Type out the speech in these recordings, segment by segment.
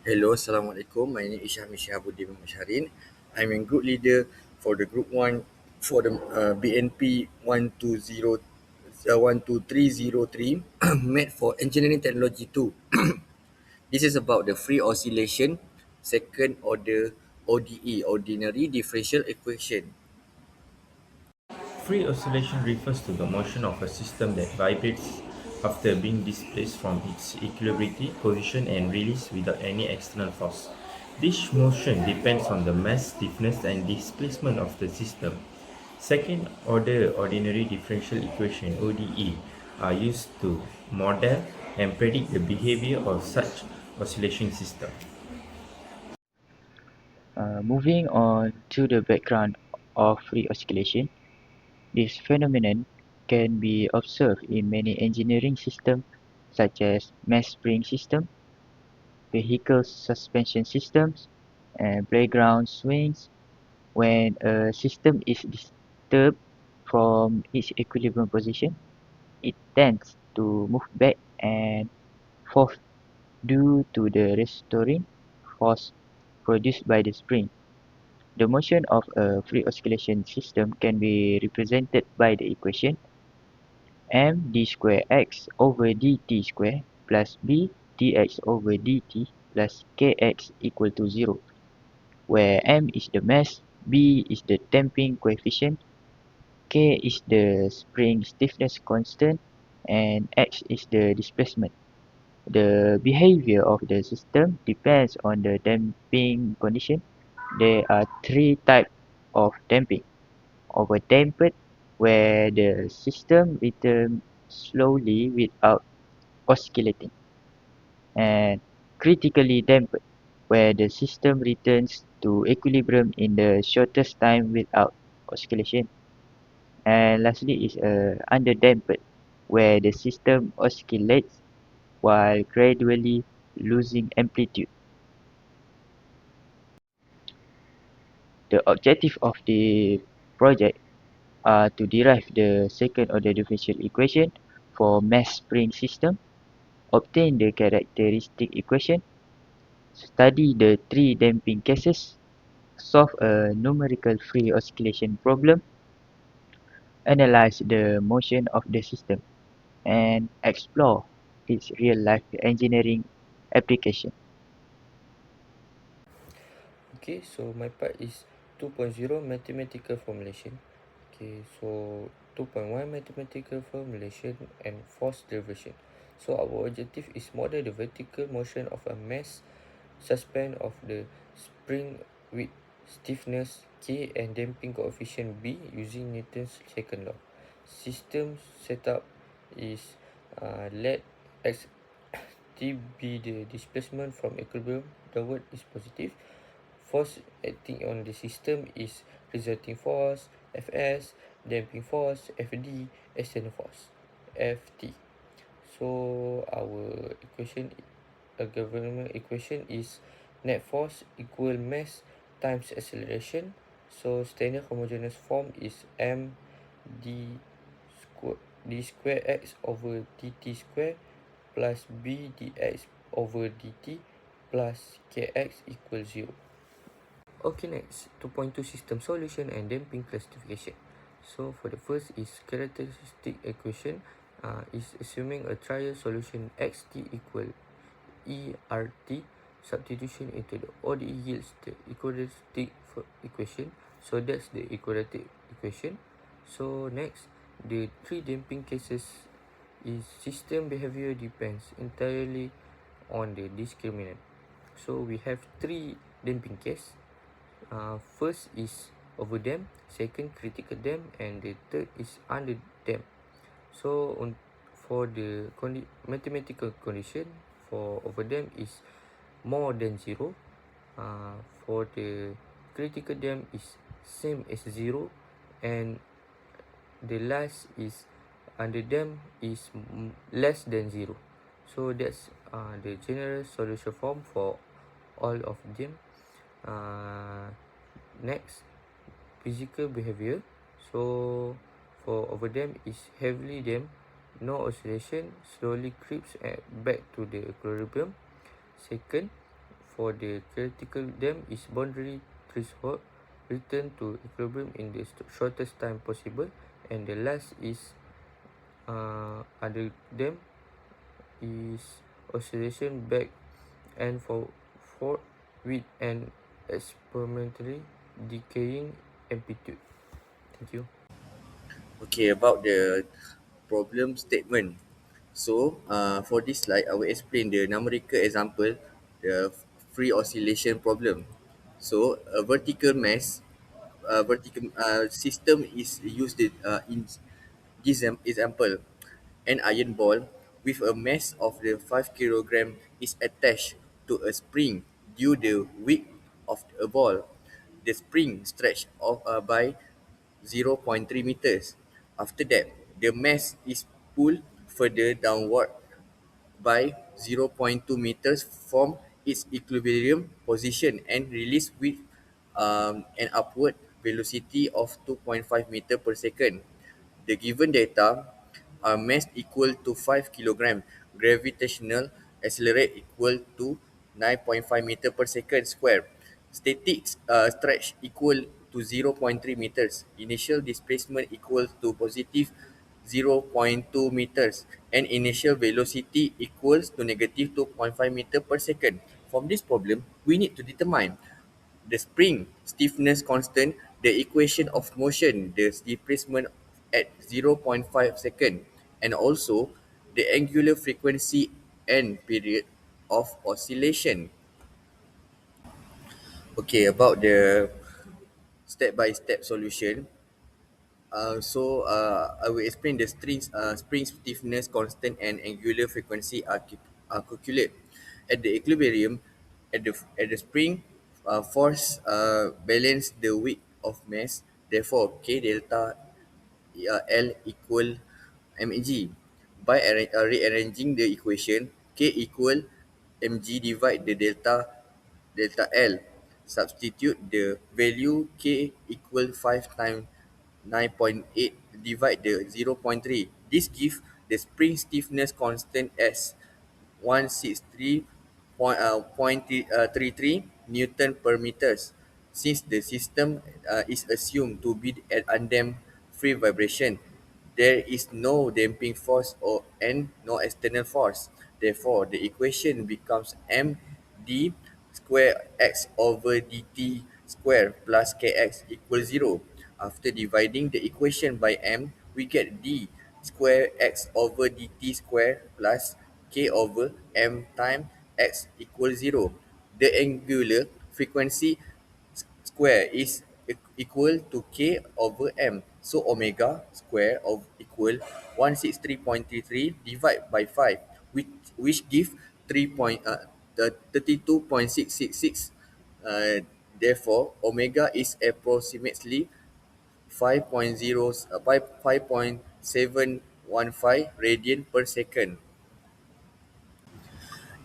Hello, Assalamualaikum. My name is Syahmi Shihabuddin Masharin. I'm a group leader for the group 1 for the BNP 12303 made for engineering technology 2. This is about the free oscillation second order ODE, ordinary differential equation. Free oscillation refers to the motion of a system that vibrates after being displaced from its equilibrium position and released without any external force. This motion depends on the mass, stiffness, and displacement of the system. Second order ordinary differential equation ODE are used to model and predict the behavior of such oscillation system. Moving on to the background of free oscillation, this phenomenon can be observed in many engineering systems such as mass spring system, vehicle suspension systems, and playground swings. When a system is disturbed from its equilibrium position, it tends to move back and forth due to the restoring force produced by the spring. The motion of a free oscillation system can be represented by the equation md square x over dt square plus b dx over dt plus kx equal to 0, where m is the mass, b is the damping coefficient, k is the spring stiffness constant, and x is the displacement. The behavior of the system depends on the damping condition. There are three types of damping: overdamped, where the system returns slowly without oscillating, and critically damped, where the system returns to equilibrium in the shortest time without oscillation. And lastly is underdamped, where the system oscillates while gradually losing amplitude. The objective of the project are to derive the second order differential equation for mass spring system, obtain the characteristic equation, study the three damping cases, solve a numerical free oscillation problem, analyze the motion of the system, and explore its real-life engineering application. Okay, so my part is 2.0 mathematical formulation. Okay, so 2.1 mathematical formulation and force derivation. So our objective is model the vertical motion of a mass suspend of the spring with stiffness K and damping coefficient B using Newton's second law. System setup is let x t be the displacement from equilibrium downward is positive. Force acting on the system is resulting force Fs, damping force Fd, external force Ft. So our equation, a government equation is net force equal mass times acceleration. So standard homogeneous form is m d square x over dt square plus b dx over dt plus kx equals 0. Okay, next 2.2 system solution and damping classification. So for the first is characteristic equation, is assuming a trial solution xt equal ERT, substitution into the ODE yields the equadratic equation. So that's the equadratic equation. So next, the three damping cases is system behavior depends entirely on the discriminant. So we have three damping case. First is overdamp, second critical damp, and the third is underdamp. So for the mathematical condition for overdamp is more than 0. For the critical damp is same as 0, and the last is underdamp is less than 0. So that's the general solution form for all of them. Next, physical behavior. So for overdamp is heavily damped, no oscillation, slowly creeps back to the equilibrium. Second, for the theoretical dam is boundary threshold, return to equilibrium in the shortest time possible, and the last is other dam is oscillation back and forth with an experimentally decaying amplitude. Thank you. Okay, about the problem statement. So, for this slide, I will explain the numerical example, the free oscillation problem. So, a vertical mass, vertical system is used in this example. An iron ball with a mass of the 5 kilogram is attached to a spring due the width of a ball. The spring stretched off by 0.3 meters. After that, the mass is pulled further downward by 0.2 meters from its equilibrium position and released with an upward velocity of 2.5 meter per second. The given data are mass equal to 5 kilogram, gravitational accelerate equal to 9.5 meter per second square, static stretch equal to 0.3 meters, initial displacement equal to positive 0.2 meters, and initial velocity equals to negative 2.5 meter per second. From this problem, we need to determine the spring stiffness constant, the equation of motion, the displacement at 0.5 second, and also the angular frequency and period of oscillation. Okay, about the step-by-step solution. I will explain the spring stiffness constant and angular frequency are calculate at the equilibrium at the spring force balance the weight of mass. Therefore, K delta L equal mg. By rearranging the equation, K equal mg divide the delta L. Substitute the value K equal 5 times 9.8 divide the 0.3. This gives the spring stiffness constant as 163.33 Newton per meters. Since the system is assumed to be at undamped free vibration, there is no damping force and no external force. Therefore, the equation becomes md square x over dt square plus kx equals 0. After dividing the equation by m, we get d square x over dt square plus k over m times x equals 0. The angular frequency square is equal to k over m. So omega square of equal 163.33 divided by 5, which give 32.666. Therefore, omega is approximately 5.715 radian per second.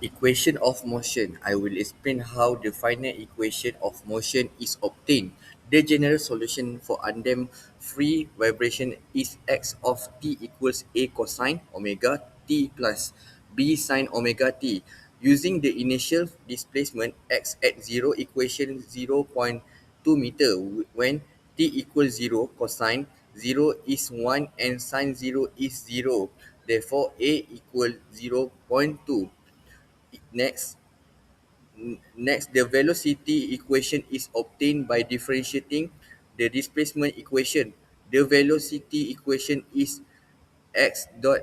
Equation of motion. I will explain how the finite equation of motion is obtained. The general solution for undamped free vibration is x of t equals a cosine omega t plus b sine omega t. Using the initial displacement x at 0 equation 0.2 meter when t equals 0 cosine 0 is 1 and sine 0 is 0. Therefore, a equals 0.2. Next, the velocity equation is obtained by differentiating the displacement equation. The velocity equation is x dot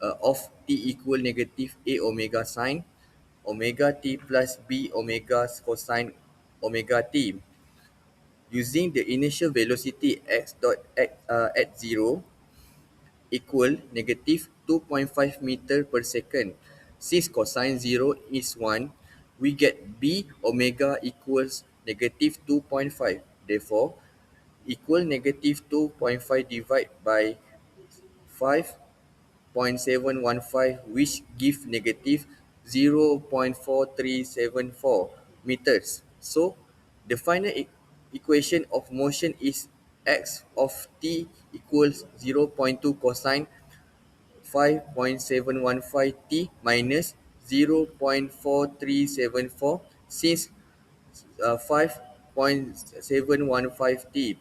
of t equal negative a omega sine omega t plus b omega cosine omega t. Using the initial velocity x dot at 0 equal negative 2.5 meter per second. Since cosine 0 is 1, we get b omega equals negative 2.5. Therefore, equal negative 2.5 divided by 5.715, which give negative 0.4374 meters. So, the final equation of motion is x of t equals 0.2 cosine 5.715 t minus 0.4374 since 5.715 t.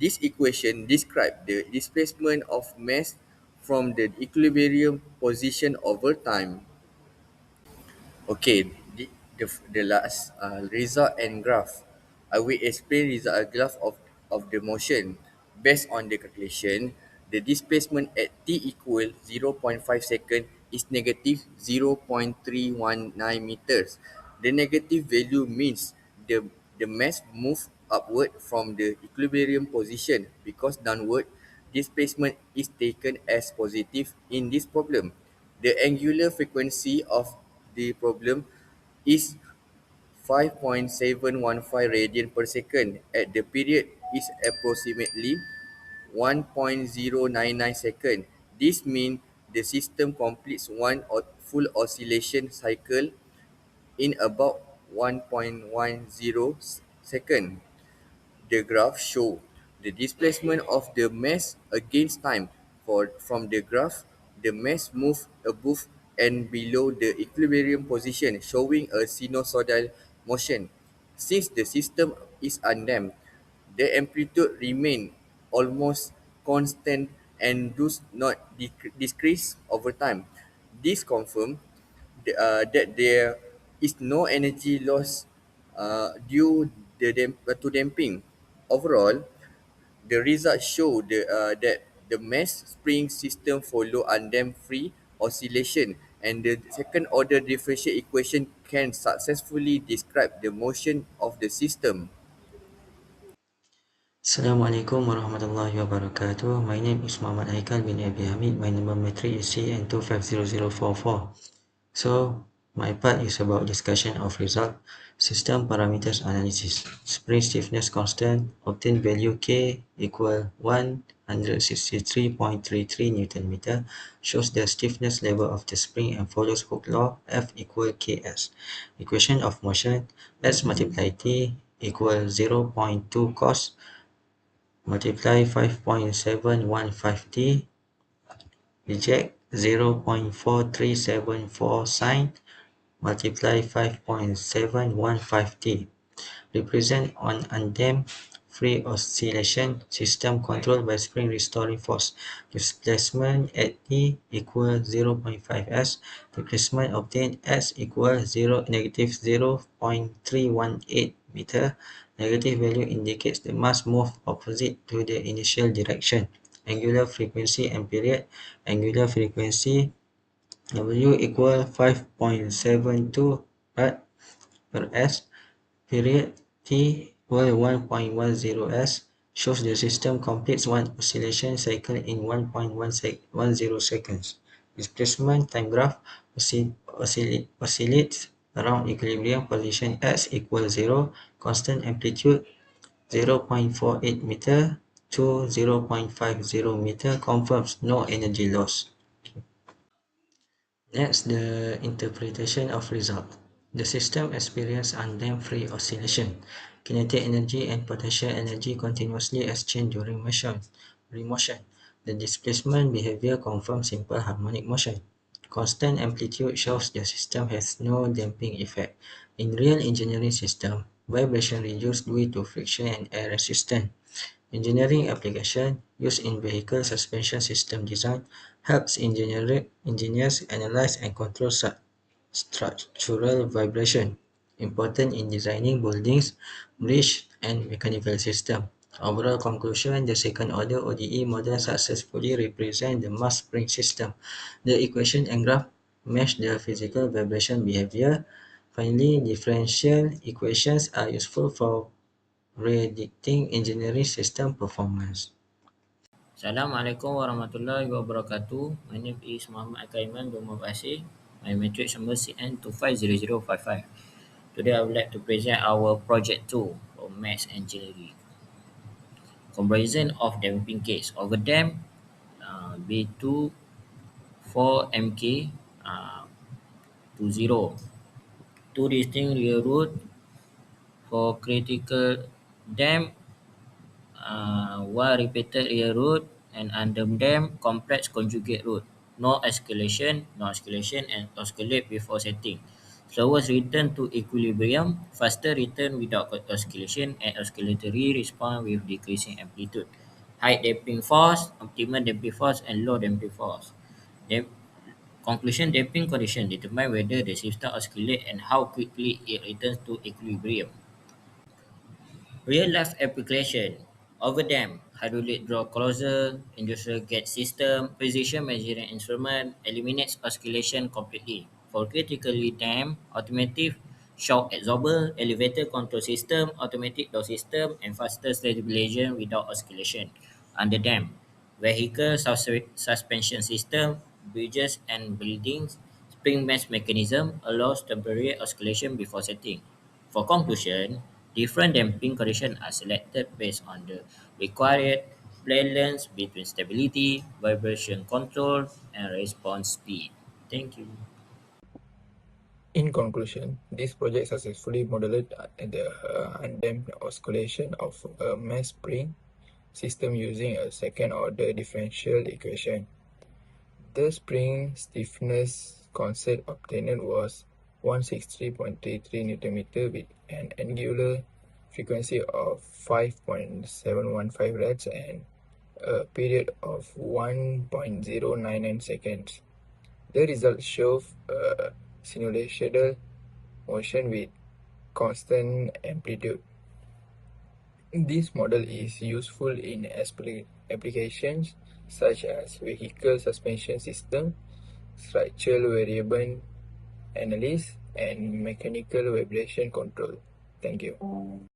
This equation describes the displacement of mass from the equilibrium position over time. Okay, the last result and graph. I will explain result and graph of the motion. Based on the calculation, the displacement at t equal 0.5 second is negative 0.319 meters. The negative value means the mass move upward from the equilibrium position because downward displacement is taken as positive in this problem. The angular frequency of the problem is 5.715 radian per second at the period is approximately 1.099 second. This means the system completes one full oscillation cycle in about 1.10 second. The graph show the displacement of the mass against time. From the graph, the mass moves above and below the equilibrium position, showing a sinusoidal motion. Since the system is undamped, the amplitude remain almost constant and does not decrease over time. This confirms that there is no energy loss due to damping. Overall, the results show that the mass spring system follow undamped free oscillation, and the second order differential equation can successfully describe the motion of the system. Assalamualaikum warahmatullahi wabarakatuh. My name is Muhammad Haikal bin Abi Hamid. My number metric is CN250044. So, my part is about discussion of result, system parameters analysis. Spring stiffness constant, obtain value K equal 163.33 Newton meter, shows the stiffness level of the spring and follows Hooke's law F equal Ks. Equation of motion, S multiply T equal 0.2 cos multiply 5.715t, reject 0.4374 sine, multiply 5.715t. Represent on undamped free oscillation system controlled by spring restoring force. Displacement at T equals 0.5 s. Displacement obtained S equals negative 0.318 meter. Negative value indicates the mass move opposite to the initial direction. Angular frequency and period. Angular frequency W equal 5.72 rad per s. Period T equal 1.10 s shows the system completes one oscillation cycle in 1.10 seconds. Displacement time graph oscillates around equilibrium position S equals 0, constant amplitude 0.48 meter to 0.50 meter, confirms no energy loss. Next, the interpretation of result. The system experiences undamped free oscillation. Kinetic energy and potential energy continuously exchange during motion. The displacement behavior confirms simple harmonic motion. Constant amplitude shows the system has no damping effect. In real engineering system, vibration reduced due to friction and air resistance. Engineering application used in vehicle suspension system design helps engineers analyze and control structural vibration, important in designing buildings, bridge, and mechanical system. Overall conclusion, the second order ODE model successfully represents the mass spring system. The equation and graph match the physical vibration behavior. Finally, differential equations are useful for predicting engineering system performance. Assalamualaikum warahmatullahi wabarakatuh. My name is Muhammad Akaiman bin Mubasir. My matrix number CN250055. Today I would like to present our project 2 for mass engineering. Comparison of damping case. Overdamp B2 4 MK to 0. Two distinct rear root for critical damp, one repeated rear root and underdamped complex conjugate root. No escalation, and oscillate before setting. Slowest return to equilibrium, faster return without oscillation, and oscillatory response with decreasing amplitude. High damping force, optimal damping force, and low damping force. Damp- Conclusion damping condition determine whether the system oscillates and how quickly it returns to equilibrium. Real-life application: overdam, hydraulic draw closer, industrial gauge system, precision measuring instrument, eliminates oscillation completely. For critically damped, automatic shock absorber, elevator control system, automatic door system, and faster stabilization without oscillation. Under dam, vehicle suspension system, bridges and buildings, spring mesh mechanism allows temporary oscillation before setting. For conclusion, different damping conditions are selected based on the required balance between stability, vibration control, and response speed. Thank you. In conclusion, this project successfully modeled the undamped oscillation of a mass spring system using a second-order differential equation. The spring stiffness constant obtained was 163.33 Nm with an angular frequency of 5.715 Rats and a period of 1.099 seconds. The results show a sinusoidal motion with constant amplitude. This model is useful in applications such as vehicle suspension system, structural variable analysis, and mechanical vibration control. Thank you.